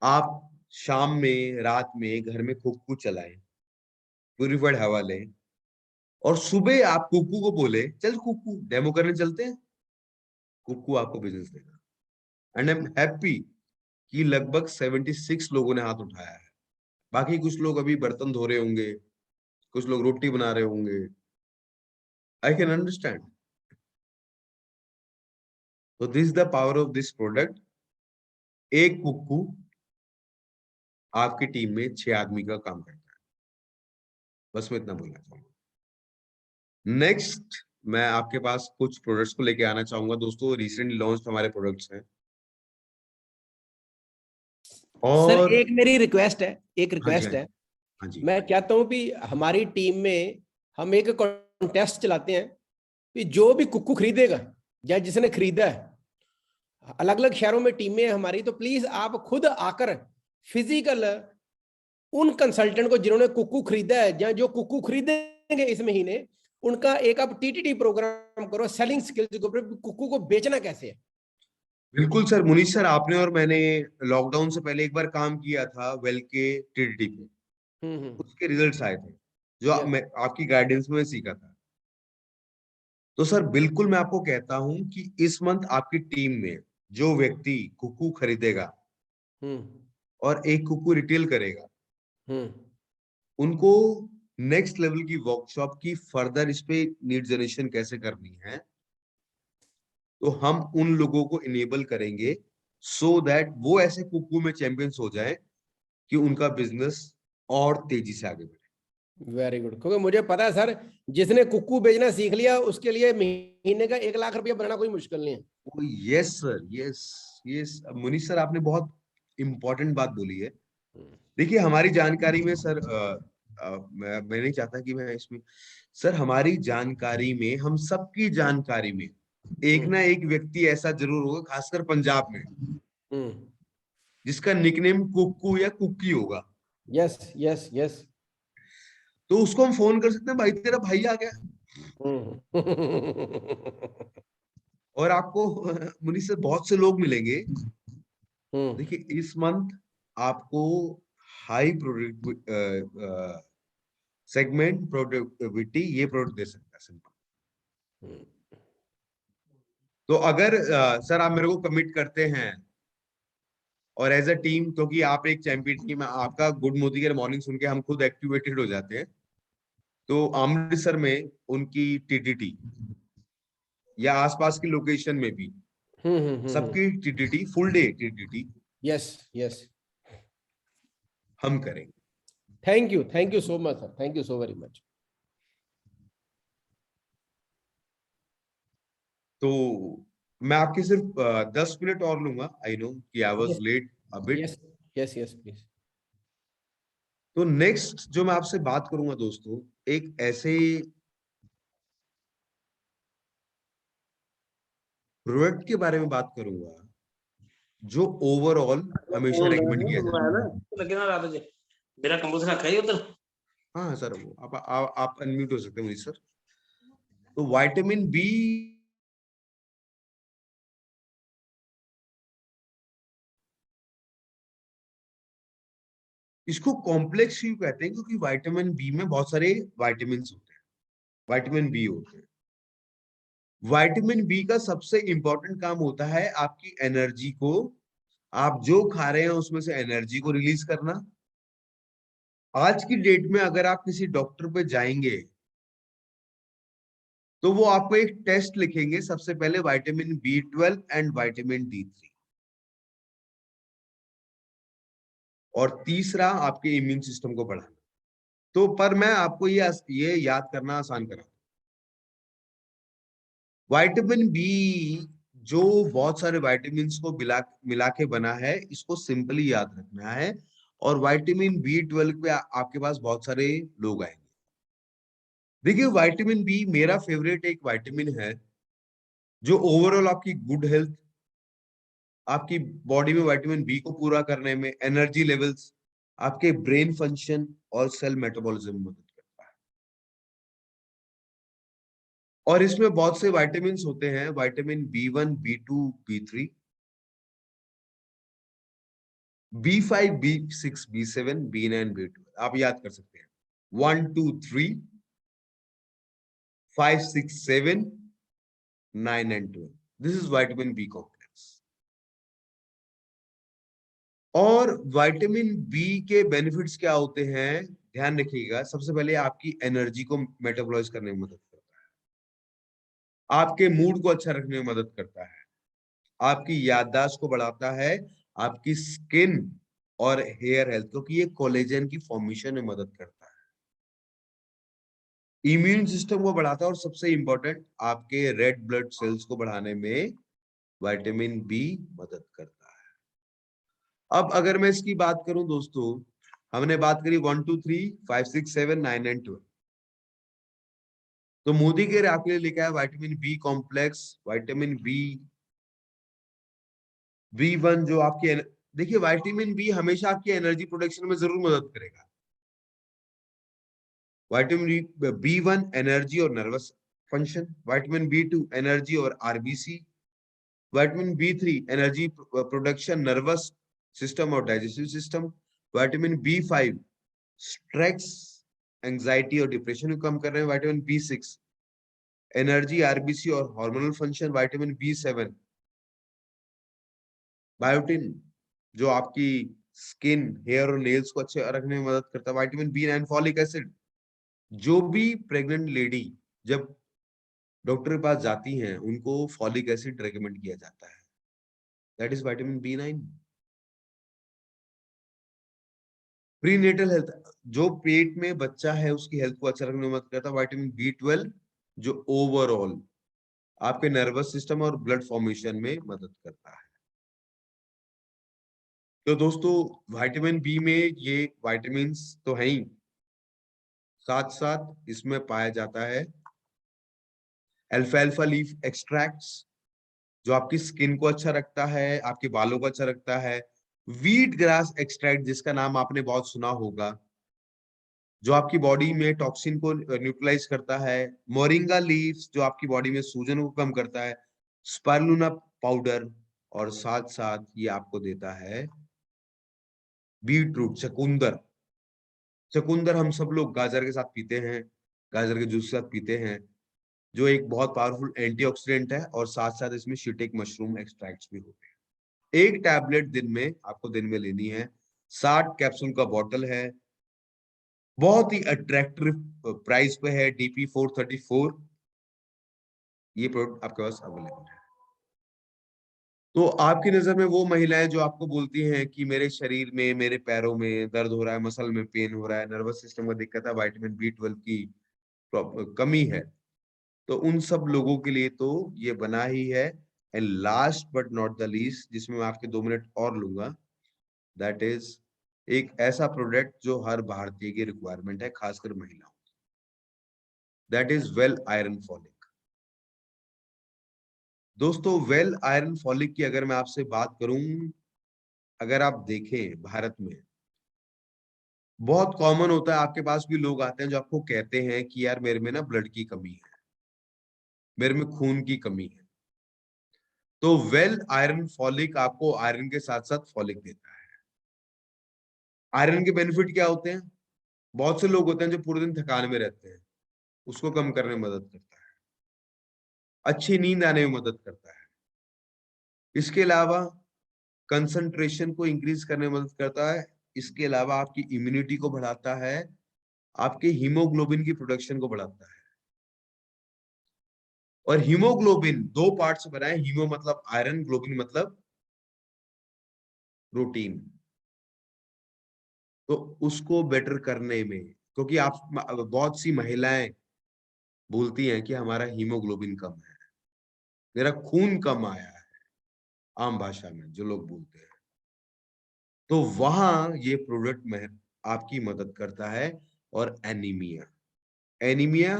आप शाम में, रात में घर में कुक्कू चलाएं, प्यूरिफाइड हवा लें, और सुबह आप कुक्कू को बोले चल कुक्कू डेमो करने चलते हैं, कुक्कू आपको बिजनेस देगा। एंड आई एम हैप्पी कि लगभग 76 लोगों ने हाथ उठाया है। बाकी कुछ लोग अभी बर्तन धो रहे होंगे, कुछ लोग रोटी बना रहे होंगे। I can understand. तो this the power of this product. एक कुक्कू आपकी टीम में 6 आदमी का काम करता है। बस मैं इतना बोलना चाहूंगा। नेक्स्ट मैं आपके पास कुछ प्रोडक्ट्स को लेके आना चाहूंगा दोस्तों। रिसेंटली लॉन्च हमारे प्रोडक्ट्स हैं।
सर
और
एक मेरी रिक्वेस्ट है, एक
हाँ जी, हाँ
रिक्वेस्ट
जी,
है।
हाँ जी।
मैं चाहता हूं कि हमारी टीम में हम एक कॉन्टेस्ट चलाते हैं कि जो भी कुक्कू खरीदेगा या जिसने खरीदा है, अलग अलग शहरों में टीमें हैं हमारी, तो प्लीज आप खुद आकर फिजिकल उन कंसल्टेंट को जिन्होंने कुक्कू खरीदा है या जो कुक्कू खरीदेंगे इस महीने, उनका एक आप टीटीटी प्रोग्राम करो, सेलिंग स्किल्स के ऊपर, कुक्कू को बेचना कैसे है।
बिल्कुल सर, मुनीष सर, आपने और मैंने लॉकडाउन से पहले एक बार काम किया था वेल के टीडीटी पे। उसके रिजल्ट्स आए थे जो
यस
मैं आपकी गाइडेंस में सीखा था। तो सर बिल्कुल मैं आपको कहता हूं कि इस मंथ आपकी टीम में जो व्यक्ति कुक्कू खरीदेगा और एक कुक्कू रिटेल करेगा, उनको नेक्स्ट लेवल की वर्कशॉप की फर्दर इस पे नीड जनरेशन कैसे करनी है, तो हम उन लोगों को इनेबल करेंगे सो दैट वो ऐसे कुक्कू में चैंपियंस हो जाए कि उनका बिजनेस और तेजी से आगे बढ़े।
वेरी गुड, क्योंकि मुझे पता है सर, जिसने कुक्कू बेचना सीख लिया उसके लिए महीने का 1 लाख रुपया बनाना कोई मुश्किल नहीं है।
Yes sir, yes yes. Munish sir आपने बहुत इंपॉर्टेंट बात बोली है। देखिए हमारी जानकारी में सर, मैं नहीं चाहता कि मैं इसमें, सर हमारी जानकारी में, हम सबकी जानकारी में एक ना एक व्यक्ति ऐसा जरूर होगा, खासकर पंजाब में, जिसका निकनेम कुक्कू या कुक्की होगा।
Yes yes yes.
तो उसको हम फोन कर सकते हैं, भाई तेरा भाई आ गया। और आपको मुनीष सर बहुत से लोग मिलेंगे। देखिए इस मंथ आपको हाई प्रोडक्ट सेगमेंट प्रोडक्टिविटी ये प्रोडक्ट दे सकता है सिंपल। तो अगर सर आप मेरे को कमिट करते हैं, और एज अ टीम, क्योंकि आप एक चैंपियन टीम है, आपका गुड मोदी मॉर्निंग सुन के हम खुद एक्टिवेटेड हो जाते हैं। तो अमृतसर में उनकी टीटीटी या आसपास की लोकेशन में भी सबकी TTT, full day TTT
yes yes.
हम करेंगे।
Thank you so much sir, thank you so very much.
तो मैं आपके सिर्फ 10 मिनट और लूंगा। आई नो कि I was late a bit.
Yes yes yes please.
तो नेक्स्ट जो मैं आपसे बात करूंगा दोस्तों, एक ऐसे प्रोडक्ट के बारे में बात करूंगा जो ओवरऑल हमेशा रेकमेंड किया जाता है।
लगे ना रात जी मेरा कंप्यूटर रखा है उधर।
हाँ हाँ सर, वो आप अनम्यूट हो सकते हैं मुझे सर। तो विटामिन बी, इसको कॉम्प्लेक्स क्यों कहते हैं? क्योंकि विटामिन बी में बहुत सारे विटामिन होते हैं, विटामिन बी होते हैं। विटामिन बी का सबसे इंपॉर्टेंट काम होता है आपकी एनर्जी को, आप जो खा रहे हैं उसमें से एनर्जी को रिलीज करना। आज की डेट में अगर आप किसी डॉक्टर पे जाएंगे तो वो आपको एक टेस्ट लिखेंगे, सबसे पहले vitamin B 12 and vitamin D 3। और तीसरा आपके इम्यून सिस्टम को बढ़ाना। तो पर मैं आपको ये याद करना आसान करा, विटामिन बी जो बहुत सारे विटामिन को मिला के बना है, इसको सिंपली याद रखना है। और विटामिन B12 पे आपके पास बहुत सारे लोग आएंगे। देखिए विटामिन बी मेरा फेवरेट एक विटामिन है जो ओवरऑल आपकी गुड हेल्थ, आपकी बॉडी में विटामिन बी को पूरा करने में, एनर्जी लेवल्स, आपके ब्रेन फंक्शन और सेल मेटाबॉलिज्म में मदद करता है। और इसमें बहुत से विटामिन होते हैं, vitamin B1, B2, B3, B5, B6, B7, B9, B12 आप याद कर सकते हैं। 1, 2, 3, 5, 6, 7, 9 and 12. This is vitamin B complex. और विटामिन बी के बेनिफिट्स क्या होते हैं, ध्यान रखिएगा। सबसे पहले आपकी एनर्जी को मेटाबॉलाइज करने में मदद करता है, आपके मूड को अच्छा रखने में मदद करता है, आपकी याददाश्त को बढ़ाता है, आपकी स्किन और हेयर हेल्थ, क्योंकि ये कोलेजन की फॉर्मेशन में मदद करता है, इम्यून सिस्टम को बढ़ाता है, और सबसे इंपॉर्टेंट आपके रेड ब्लड सेल्स को बढ़ाने में विटामिन बी मदद करता है। अब अगर मैं इसकी बात करूं दोस्तों, हमने बात करी 1, 2, 3, 5, 6, 7, 9 and 12। तो मोदी केयर आपके लिए लिखा है vitamin B complex, vitamin B1 जो आपकी, देखिए विटामिन बी हमेशा आपकी एनर्जी प्रोडक्शन में जरूर मदद करेगा। विटामिन B1 एनर्जी और nervous function, vitamin B2 energy और RBC, vitamin B3 energy production, nervous system और digestive system, vitamin B5 stress, anxiety और डिप्रेशन को कम कर रहे हैं, विटामिन B6 एनर्जी, आरबीसी और hormonal function, vitamin B7 biotin जो आपकी स्किन, हेयर और नेल्स को अच्छे रखने में मदद करता है, विटामिन B9 फॉलिक एसिड। जो भी प्रेग्नेंट लेडी जब डॉक्टर के पास जाती हैं, उनको फॉलिक एसिड रेकमेंड किया जाता है, that is vitamin B9। Prenatal health, जो पेट में बच्चा है उसकी हेल्थ को अच्छा रखने में मदद करता है, विटामिन B12 जो ओवरऑल आपके नर्वस सिस्टम और ब्लड फॉर्मेशन में मदद करता है। तो दोस्तों विटामिन बी में ये विटामिन तो है ही, साथ साथ इसमें पाया जाता है अल्फाल्फा लीफ एक्सट्रैक्ट्स जो आपकी स्किन को अच्छा रखता है, आपके बालों को अच्छा रखता है, वीट ग्रास एक्सट्रैक्ट जिसका नाम आपने बहुत सुना होगा, जो आपकी बॉडी में टॉक्सिन को न्यूट्रलाइज करता है, मोरिंगा लीव्स जो आपकी बॉडी में सूजन को कम करता है, स्पारुलिना पाउडर, और साथ साथ ये आपको देता है बीट रूट, चकुंदर। चकुंदर हम सब लोग गाजर के साथ पीते हैं, गाजर के जूस के साथ पीते हैं, जो एक बहुत पावरफुल एंटीऑक्सीडेंट है, और साथ साथ इसमें शिटिक मशरूम एक्सट्रैक्ट्स भी होते हैं। एक टैबलेट दिन में आपको दिन में लेनी है, 60 कैप्सूल का बॉटल है, बहुत ही अट्रैक्टिव प्राइस पे है, DP 434। ये प्रोडक्ट आपके पास अवेलेबल है। तो आपकी नजर में वो महिलाएं जो आपको बोलती हैं कि मेरे शरीर में, मेरे पैरों में दर्द हो रहा है, मसल में पेन हो रहा है, नर्वस सिस्टम का दिक्कत है, विटामिन B12 की कमी है, तो उन सब लोगों के लिए तो ये बना ही है। And last but not the least, जिसमें मैं आपके 2 मिनट और लूंगा, दैट इज एक ऐसा प्रोडक्ट जो हर भारतीय की रिक्वायरमेंट है, खासकर महिलाओं, that is well iron folic. दोस्तों वेल आयरन फॉलिक की अगर मैं आपसे बात करूं, अगर आप देखें भारत में बहुत कॉमन होता है, आपके पास भी लोग आते हैं जो आपको कहते हैं कि यार मेरे में ना ब्लड की कमी है, मेरे में खून की कमी है। तो वेल आयरन फॉलिक आपको आयरन के साथ साथ फॉलिक देता है। आयरन के बेनिफिट क्या होते हैं? बहुत से लोग होते हैं जो पूरे दिन थकान में रहते हैं, उसको कम करने में मदद करता है, अच्छी नींद आने में मदद करता है, इसके अलावा कंसंट्रेशन को इंक्रीज करने में मदद करता है, इसके अलावा आपकी इम्यूनिटी को बढ़ाता है, आपके हीमोग्लोबिन की प्रोडक्शन को बढ़ाता है। और हीमोग्लोबिन 2 पार्ट से बना है, हीमो मतलब आयरन, ग्लोबिन मतलब प्रोटीन। तो उसको बेटर करने में, क्योंकि आप बहुत सी महिलाएं बोलती हैं कि हमारा हीमोग्लोबिन कम है, मेरा खून कम आया है, आम भाषा में जो लोग बोलते हैं, तो वहां ये प्रोडक्ट में आपकी मदद करता है। और एनीमिया, एनीमिया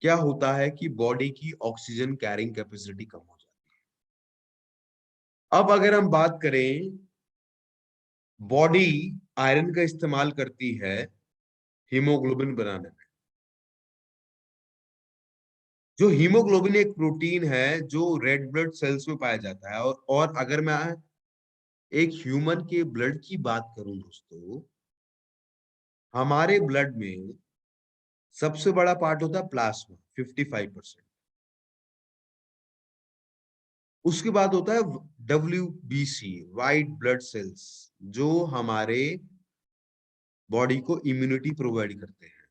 क्या होता है कि बॉडी की ऑक्सीजन कैरिंग कैपेसिटी कम हो जाती है। अब अगर हम बात करें, बॉडी आयरन का इस्तेमाल करती है हीमोग्लोबिन बनाने में। जो हीमोग्लोबिन एक प्रोटीन है जो रेड ब्लड सेल्स में पाया जाता है। और अगर मैं एक ह्यूमन के ब्लड की बात करूं दोस्तों, हमारे ब्लड में सबसे बड़ा पार्ट होता है प्लाज्मा, 55%। उसके बाद होता है WBC, व्हाइट ब्लड सेल्स, जो हमारे बॉडी को इम्यूनिटी प्रोवाइड करते हैं।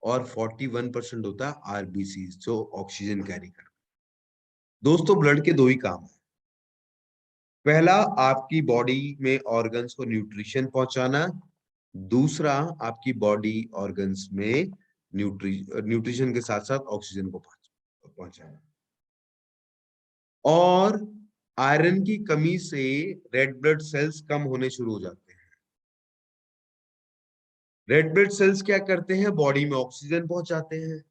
और 41% होता है RBC, जो ऑक्सीजन कैरी करते हैं। दोस्तों, ब्लड के दो ही काम है। पहला, आपकी बॉडी में ऑर्गन्स को न्यूट्रिशन पहुंचाना। दूसरा, आपकी बॉडी ऑर्गन्स में न्यूट्रिशन के साथ साथ ऑक्सीजन को पहुंचाना। और आयरन की कमी से रेड ब्लड सेल्स कम होने शुरू हो जाते हैं। रेड ब्लड सेल्स क्या करते हैं? बॉडी में ऑक्सीजन पहुंचाते हैं।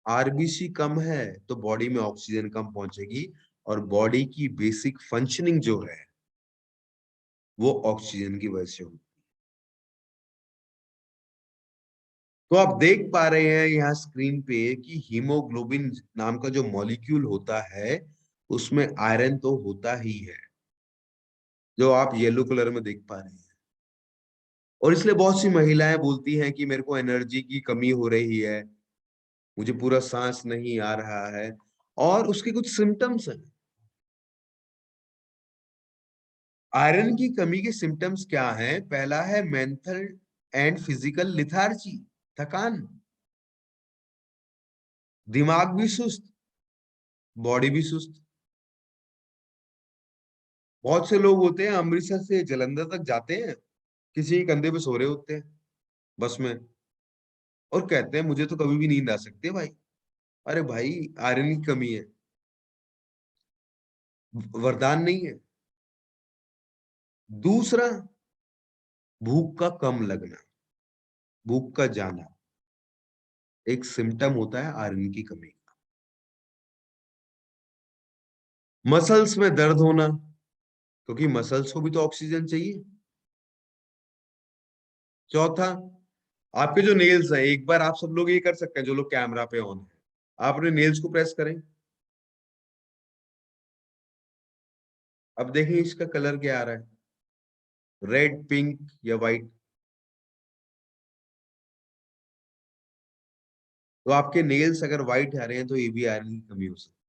आरबीसी कम है तो बॉडी में ऑक्सीजन कम पहुंचेगी, और बॉडी की बेसिक फंक्शनिंग जो है वो ऑक्सीजन की वजह से होगी। तो आप देख पा रहे हैं यहाँ स्क्रीन पे कि हीमोग्लोबिन नाम का जो मॉलिक्यूल होता है उसमें आयरन तो होता ही है, जो आप येलो कलर में देख पा रहे हैं। और इसलिए बहुत सी महिलाएं बोलती हैं कि मेरे को एनर्जी की कमी हो रही है, मुझे पूरा सांस नहीं आ रहा है, और उसके कुछ सिम्टम्स हैं। आयरन की कमी के सिम्टम्स क्या हैं? पहला है मेंटल एंड फिजिकल लिथार्जी, थकान, दिमाग भी सुस्त, बॉडी भी सुस्त। बहुत से लोग होते हैं अमृतसर से जलंधर तक जाते हैं, किसी के कंधे पे सो रहे होते हैं बस में, और कहते हैं मुझे तो कभी भी नींद आ सकती है भाई। अरे भाई, आयरन की कमी है, वरदान नहीं है। दूसरा, भूख का कम लगना, भूख का जाना, एक सिम्टम होता है आयरन की कमी का। मसल्स में दर्द होना, क्योंकि मसल्स को भी तो ऑक्सीजन चाहिए। चौथा, आपके जो नेल्स हैं, एक बार आप सब लोग ये कर सकते हैं, जो लोग कैमरा पे ऑन है, आप अपने नेल्स को प्रेस करें। अब देखिए इसका कलर क्या आ रहा है, रेड, पिंक या व्हाइट। तो आपके नेल्स अगर व्हाइट आ रहे हैं तो ये भी आयरन की कमी हो सकती है।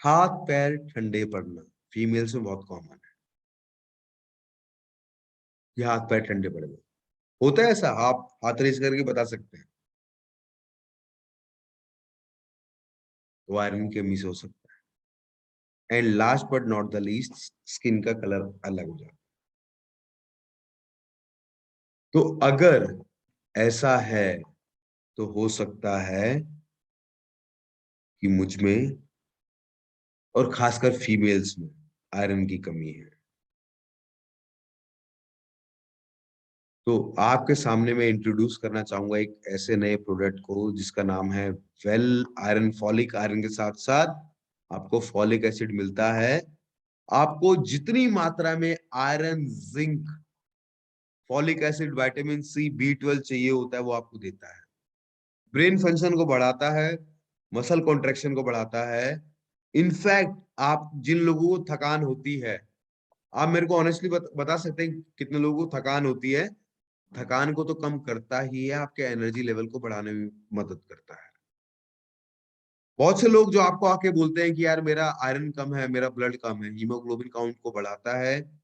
हाथ पैर ठंडे पड़ना, फीमेल्स में बहुत कॉमन है, ये हाथ पैर ठंडे पड़ गए। होता है ऐसा? आप हाथ रेस करके बता सकते हैं, तो आयरन की कमी से हो सकता है। And last but not the least, skin का कलर अलग हो जाता है। तो अगर ऐसा है तो हो सकता है कि मुझ में और खासकर फीमेल्स में आयरन की कमी है। तो आपके सामने मैं इंट्रोड्यूस करना चाहूंगा एक ऐसे नए प्रोडक्ट को जिसका नाम है वेल आयरन। फॉलिक आयरन के साथ साथ आपको फॉलिक एसिड मिलता है। आपको जितनी मात्रा में iron, zinc, folic acid, vitamin C, B12 चाहिए होता है वो आपको देता है। ब्रेन फंक्शन को बढ़ाता है, मसल कॉन्ट्रेक्शन को बढ़ाता है। इनफैक्ट आप जिन लोगों को थकान होती है, आप मेरे को ऑनेस्टली बता सकते हैं कितने लोगों को थकान होती है? थकान को तो कम करता ही है, आपके एनर्जी लेवल को बढ़ाने में मदद करता है। बहुत से लोग जो आपको आके बोलते हैं कि यार मेरा आयरन कम है, मेरा ब्लड कम है, हीमोग्लोबिन काउंट को बढ़ाता है।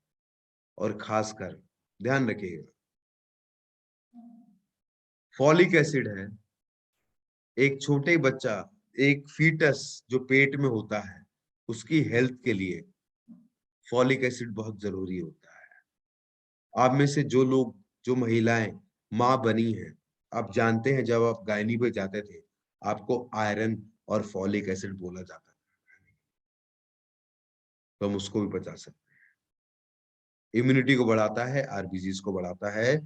और खासकर ध्यान रखिएगा, फॉलिक एसिड है, एक छोटे बच्चा, एक फीटस जो पेट में होता है उसकी हेल्थ के लिए फॉलिक एसिड बहुत जरूरी होता है। आप में से जो लोग, जो महिलाएं माँ बनी हैं, आप जानते हैं जब आप गायनी पे जाते थे आपको आयरन और फॉलिक एसिड बोला जाता था, तो हम उसको भी बचा सकते हैं। इम्यूनिटी को बढ़ाता है, आरबीसीज को बढ़ाता है।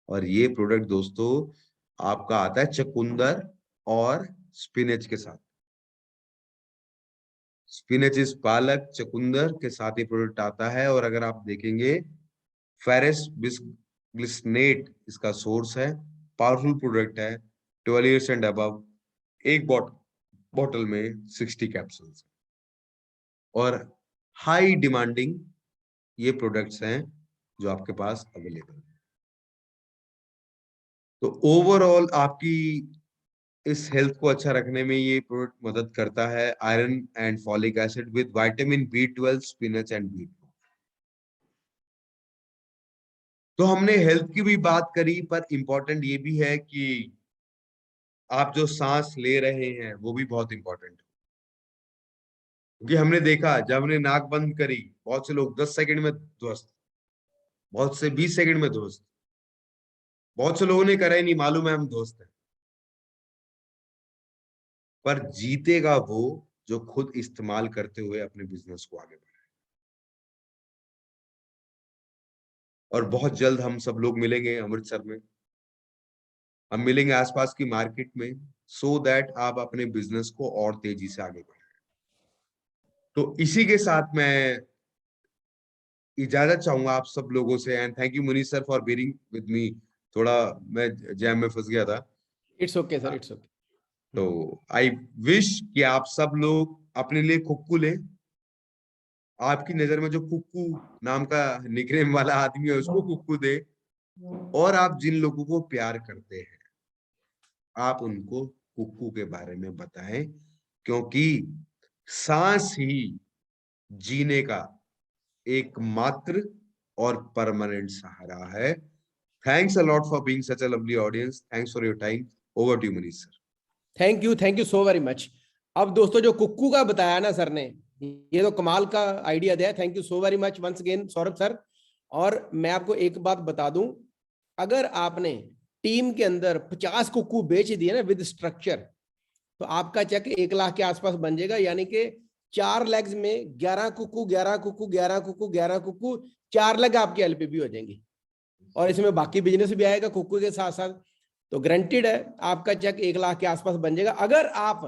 और ये प्रोडक्ट दोस्तों आपका आता है चुकंदर और स्पिनच के साथ। स्पिनच इज पालक, चुकंदर के साथ ये प्रोडक्ट आता है। और अगर आप देखेंगे फेरस ग्लिसनेट इसका सोर्स है, पावरफुल प्रोडक्ट है, 12 इयर्स एंड अबव। एक बॉटल में 60 कैप्सूल्स और हाई डिमांडिंग ये प्रोडक्ट्स हैं जो आपके पास अवेलेबल है। तो ओवरऑल आपकी इस हेल्थ को अच्छा रखने में ये प्रोडक्ट मदद करता है। Iron and folic acid with vitamin B12, spinach and beet. तो हमने हेल्थ की भी बात करी, पर इंपॉर्टेंट ये भी है कि आप जो सांस ले रहे हैं वो भी बहुत इंपॉर्टेंट है। क्योंकि हमने देखा जब हमने नाक बंद करी बहुत से लोग 10 सेकंड में ध्वस्त, बहुत से 20 सेकंड में ध्वस्त, बहुत से लोगों ने करा ही नहीं, मालूम है हम ध्वस्त हैं। पर जीतेगा वो जो खुद इस्तेमाल करते हुए अपने बिजनेस को आगे बढ़ाए। और बहुत जल्द हम सब लोग मिलेंगे अमृतसर में, हम मिलेंगे आसपास की मार्केट में, सो दैट आप अपने बिजनेस को और तेजी से आगे बढ़ाएं। तो इसी के साथ मैं इजाजत चाहूंगा आप सब लोगों से। And thank you Munish sir for being with me. थोड़ा मैं जैम में फंस गया था।
It's okay sir, it's okay.
तो आई विश कि आप सब लोग अपने लिए कुक्कू लें। आपकी नजर में जो कुक्कू नाम का निकनेम वाला आदमी है उसको कुक्कू दे। और आप जिन लोगों को प्यार करते हैं आप उनको कुक्कू के बारे में बताएं, क्योंकि सांस ही जीने का एकमात्र और परमानेंट सहारा है। Thanks a lot for being such a lovely audience. Thanks for your time. Over to you Manish sir.
Thank you so very much. अब दोस्तों जो कुक्कू का बताया ना सर ने, ये तो कमाल का आइडिया दिया। Thank you so very much once again Saurabh sir. और मैं आपको एक बात बता दूं, अगर आपने टीम के अंदर 50 कुक्कू बेच दिए ना विद स्ट्रक्चर, तो आपका चेक 1 लाख के आसपास बन जाएगा। यानी कि 4 लेग्स में 11 कुक्कू 11 कुक्कू 11 कुक्कू 11 कुक्कू, 4 लेग आपकी एलपीबी हो जाएंगी। और इसमें बाकी बिजनेस भी आएगा कुक्कू के साथ साथ। तो गारंटीड है आपका चेक 1 लाख के आसपास बन जाएगा। अगर आप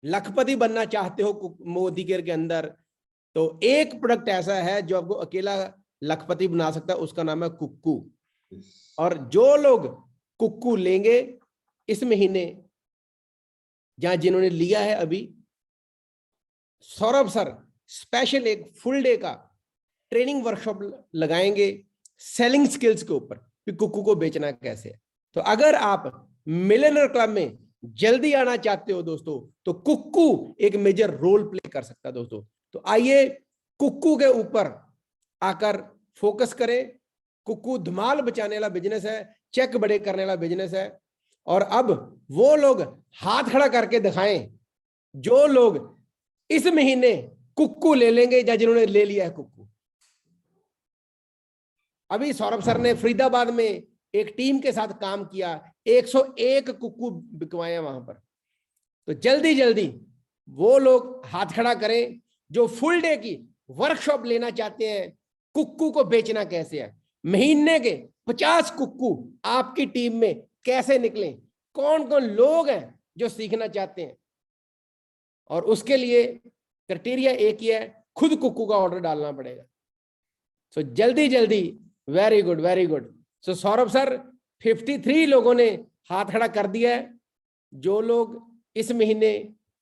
लखपति बनना चाहते हो मोदी केयर के अंदर, तो एक प्रोडक्ट ऐसा है जो आपको अकेला लखपति बना सकता है, उसका नाम है कुक्कू। और जो लोग कुक्कू लेंगे इस महीने, जहां जिन्होंने लिया है अभी, सौरभ सर स्पेशल एक फुल डे का ट्रेनिंग वर्कशॉप लगाएंगे सेलिंग स्किल्स के ऊपर कि कुक्कू को बेचना कैसे है। तो अगर आप मिलियनर क्लब में जल्दी आना चाहते हो दोस्तों, तो कुक्कू एक मेजर रोल प्ले कर सकता है दोस्तों। तो आइए कुक्कू के ऊपर आकर फोकस करें। कुक्कू धमाल बचाने वाला बिजनेस है, चेक बड़े करने वाला बिजनेस है। और अब वो लोग हाथ खड़ा करके दिखाएं जो लोग इस महीने कुक्कू ले लेंगे या जिन्होंने ले लिया है कुक्कू। अभी सौरभ सर ने फरीदाबाद में एक टीम के साथ काम किया, 101 कुक्कू बिकवाए वहां पर। तो जल्दी जल्दी वो लोग हाथ खड़ा करें जो फुल डे की वर्कशॉप लेना चाहते हैं, कुक्कू को बेचना कैसे है। महीने के 50 कुक्कू आपकी टीम में कैसे निकले, कौन कौन लोग हैं जो सीखना चाहते हैं। और उसके लिए क्राइटेरिया एक ही है, खुद कुक्कू का ऑर्डर डालना पड़ेगा। सो जल्दी जल्दी, वेरी गुड वेरी गुड। सो सौरभ सर 53 लोगों ने हाथ खड़ा कर दिया है, जो लोग इस महीने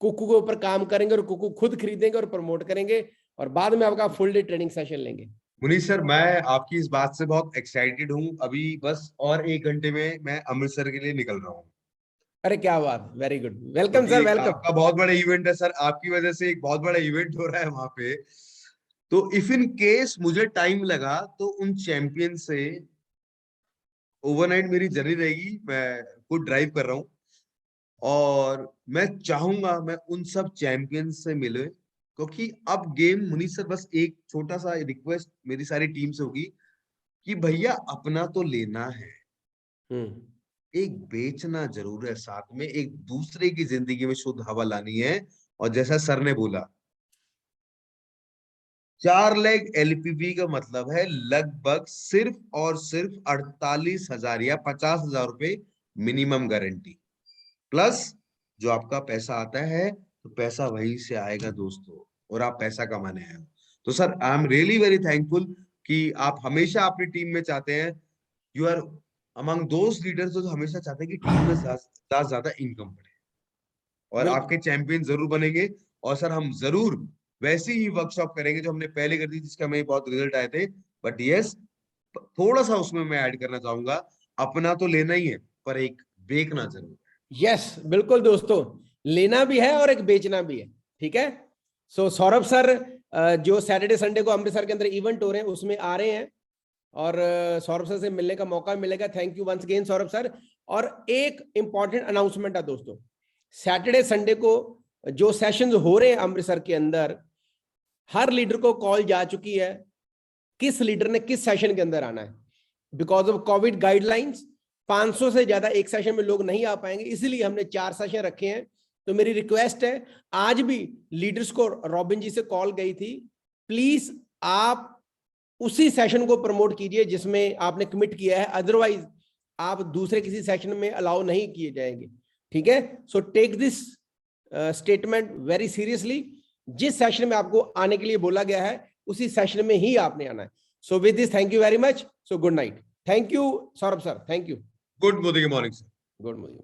कुक्कू के ऊपर काम करेंगे और कुक्कू खुद खरीदेंगे और प्रमोट करेंगे, और बाद में आपका फुल डे ट्रेनिंग सेशन लेंगे।
मुनीष सर, मैं आपकी इस बात से बहुत एक्साइटेड हूँ। अभी बस और 1 घंटे में मैं अमृतसर के लिए निकल रहा हूँ।
अरे क्या बात, वेरी गुड, वेलकम
क्योंकि
सर,
एक
वेलकम।
आपका बहुत बड़ा इवेंट है सर, आपकी वजह से एक बहुत बड़ा इवेंट हो रहा है वहां पे। तो इफ इन केस मुझे टाइम लगा तो उन चैंपियन से ओवरनाइट मेरी जर्नी रहेगी। मैं खुद ड्राइव कर रहा हूँ और मैं चाहूंगा मैं उन सब चैंपियन से मिले, क्योंकि अब गेम मुनीष सर बस एक छोटा सा रिक्वेस्ट मेरी सारी टीम से होगी कि भैया अपना तो लेना है, एक बेचना जरूर है साथ में, एक दूसरे की जिंदगी में शुद्ध हवा लानी है। और जैसा सर ने बोला 4 लेग एलपीबी का मतलब है लगभग सिर्फ और सिर्फ 48,000 या 50,000 रुपए मिनिमम गारंटी, प्लस जो आपका पैसा आता है तो पैसा वहीं से आएगा दोस्तों, और आप पैसा कमाने आए हो। तो sir I am really very thankful कि आप हमेशा अपनी टीम में चाहते हैं, you are among those leaders जो हमेशा चाहते हैं कि टीम में ज्यादा ज्यादा इनकम बढ़े, और
बिल्कुल।
आपके चैंपियन जरूर बनेंगे। और सर हम जरूर वैसी ही वर्कशॉप करेंगे जो हमने पहले कर दी, जिसके हमें बहुत रिजल्ट आए थे। बट यस, थोड़ा सा उसमें मैं ऐड करना चाहूंगा, अपना तो लेना ही है पर एक बेचना जरूर।
यस बिल्कुल दोस्तों, लेना भी है और एक बेचना भी है, ठीक है। सो सौरभ सर जो सैटरडे संडे को अमृतसर के अंदर इवेंट हो रहे हैं उसमें आ रहे हैं, और सौरभ सर से मिलने का मौका मिलेगा। Thank you once again Saurabh sir. और एक इंपॉर्टेंट अनाउंसमेंट है दोस्तों, सैटरडे संडे को जो सेशंस हो रहे हैं अमृतसर के अंदर, हर लीडर को कॉल जा चुकी है किस लीडर ने किस सेशन के अंदर आना है। बिकॉज ऑफ कोविड गाइडलाइंस 500 से ज्यादा एक सेशन में लोग नहीं आ पाएंगे, इसलिए हमने 4 सेशन रखे हैं। तो मेरी रिक्वेस्ट है, आज भी लीडर्स को रॉबिन जी से कॉल गई थी, प्लीज आप उसी सेशन को प्रमोट कीजिए जिसमें आपने कमिट किया है, अदरवाइज आप दूसरे किसी सेशन में अलाउ नहीं किए जाएंगे, ठीक है। So take this statement very seriously, जिस सेशन में आपको आने के लिए बोला गया है उसी सेशन में ही आपने आना है। So with this thank you very much, so good night. Thank you Saurabh sir, thank you.
Good morning sir.
Good morning.